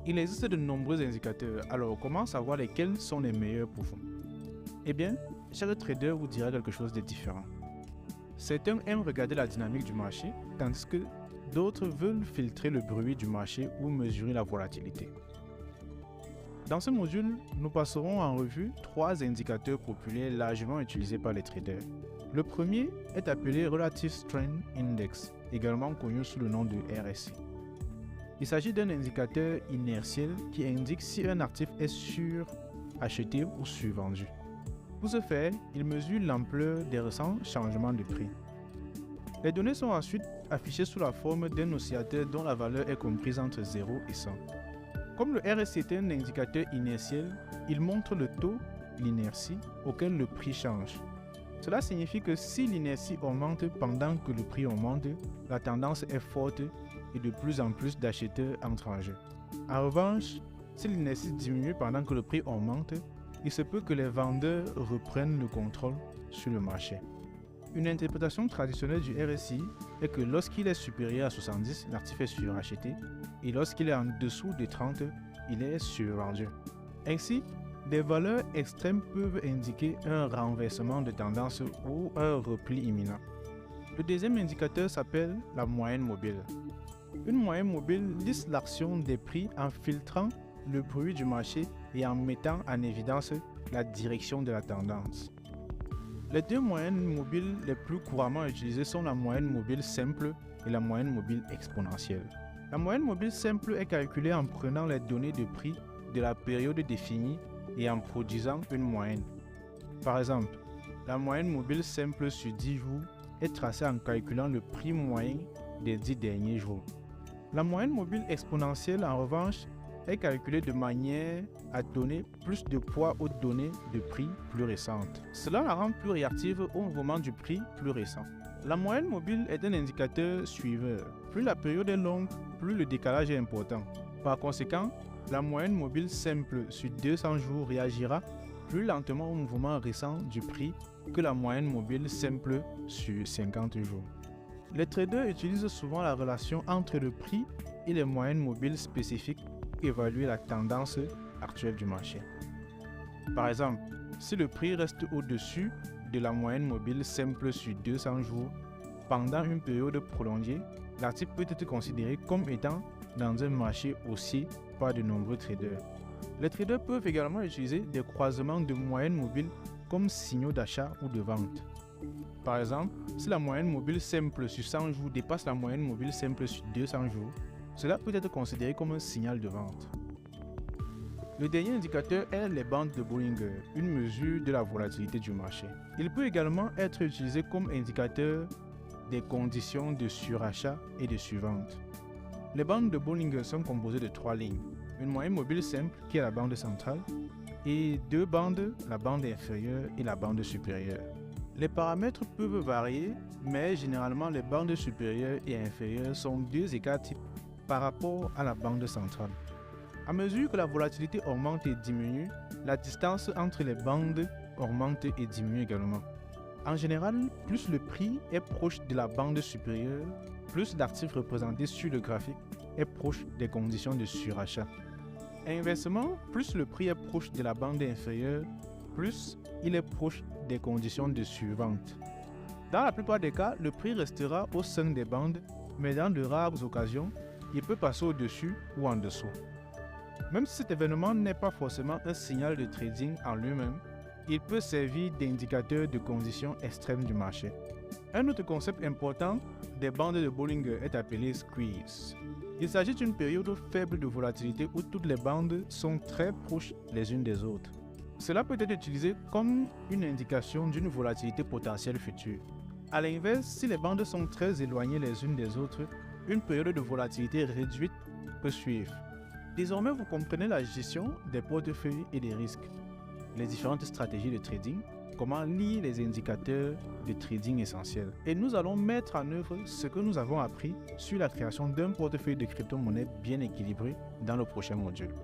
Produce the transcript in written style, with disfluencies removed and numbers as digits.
Il existe de nombreux indicateurs, alors comment savoir lesquels sont les meilleurs pour vous? Eh bien, chaque trader vous dira quelque chose de différent. Certains aiment regarder la dynamique du marché, tandis que d'autres veulent filtrer le bruit du marché ou mesurer la volatilité. Dans ce module, nous passerons en revue 3 indicateurs populaires largement utilisés par les traders. Le premier est appelé Relative Strength Index, également connu sous le nom de RSI. Il s'agit d'un indicateur inertiel qui indique si un actif est suracheté ou survendu. Pour ce faire, il mesure l'ampleur des récents changements de prix. Les données sont ensuite affichées sous la forme d'un oscillateur dont la valeur est comprise entre 0 et 100. Comme le RSI est un indicateur inertiel, il montre le taux, l'inertie, auquel le prix change. Cela signifie que si l'inertie augmente pendant que le prix augmente, la tendance est forte et de plus en plus d'acheteurs entrent en jeu. En revanche, si l'inertie diminue pendant que le prix augmente, il se peut que les vendeurs reprennent le contrôle sur le marché. Une interprétation traditionnelle du RSI est que lorsqu'il est supérieur à 70, l'actif est suracheté et lorsqu'il est en dessous de 30, il est survendu. Ainsi, des valeurs extrêmes peuvent indiquer un renversement de tendance ou un repli imminent. Le deuxième indicateur s'appelle la moyenne mobile. Une moyenne mobile liste l'action des prix en filtrant le bruit du marché et en mettant en évidence la direction de la tendance. Les deux moyennes mobiles les plus couramment utilisées sont la moyenne mobile simple et la moyenne mobile exponentielle. La moyenne mobile simple est calculée en prenant les données de prix de la période définie et en produisant une moyenne. Par exemple, la moyenne mobile simple sur 10 jours est tracée en calculant le prix moyen des 10 derniers jours. La moyenne mobile exponentielle, en revanche, est calculée de manière à donner plus de poids aux données de prix plus récentes. Cela la rend plus réactive au mouvement du prix plus récent. La moyenne mobile est un indicateur suiveur. Plus la période est longue, plus le décalage est important. Par conséquent, la moyenne mobile simple sur 200 jours réagira plus lentement au mouvement récent du prix que la moyenne mobile simple sur 50 jours. Les traders utilisent souvent la relation entre le prix et les moyennes mobiles spécifiques pour évaluer la tendance actuelle du marché. Par exemple, si le prix reste au-dessus de la moyenne mobile simple sur 200 jours pendant une période prolongée, l'actif peut être considéré comme étant dans un marché haussier par de nombreux traders. Les traders peuvent également utiliser des croisements de moyennes mobiles comme signaux d'achat ou de vente. Par exemple, si la moyenne mobile simple sur 100 jours dépasse la moyenne mobile simple sur 200 jours, cela peut être considéré comme un signal de vente. Le dernier indicateur est les bandes de Bollinger, une mesure de la volatilité du marché. Il peut également être utilisé comme indicateur des conditions de surachat et de survente. Les bandes de Bollinger sont composées de 3 lignes, une moyenne mobile simple qui est la bande centrale et 2 bandes, la bande inférieure et la bande supérieure. Les paramètres peuvent varier, mais généralement les bandes supérieures et inférieures sont 2 écarts types par rapport à la bande centrale. À mesure que la volatilité augmente et diminue, la distance entre les bandes augmente et diminue également. En général, plus le prix est proche de la bande supérieure, plus l'actif représenté sur le graphique est proche des conditions de surachat. Inversement, plus le prix est proche de la bande inférieure, plus il est proche des conditions de survente. Dans la plupart des cas, le prix restera au sein des bandes, mais dans de rares occasions, il peut passer au-dessus ou en dessous. Même si cet événement n'est pas forcément un signal de trading en lui-même, il peut servir d'indicateur de conditions extrêmes du marché. Un autre concept important des bandes de Bollinger est appelé squeeze. Il s'agit d'une période faible de volatilité où toutes les bandes sont très proches les unes des autres. Cela peut être utilisé comme une indication d'une volatilité potentielle future. A l'inverse, si les bandes sont très éloignées les unes des autres, une période de volatilité réduite peut suivre. Désormais, vous comprenez la gestion des portefeuilles et des risques, les différentes stratégies de trading, comment lier les indicateurs de trading essentiels. Et nous allons mettre en œuvre ce que nous avons appris sur la création d'un portefeuille de crypto-monnaies bien équilibré dans le prochain module.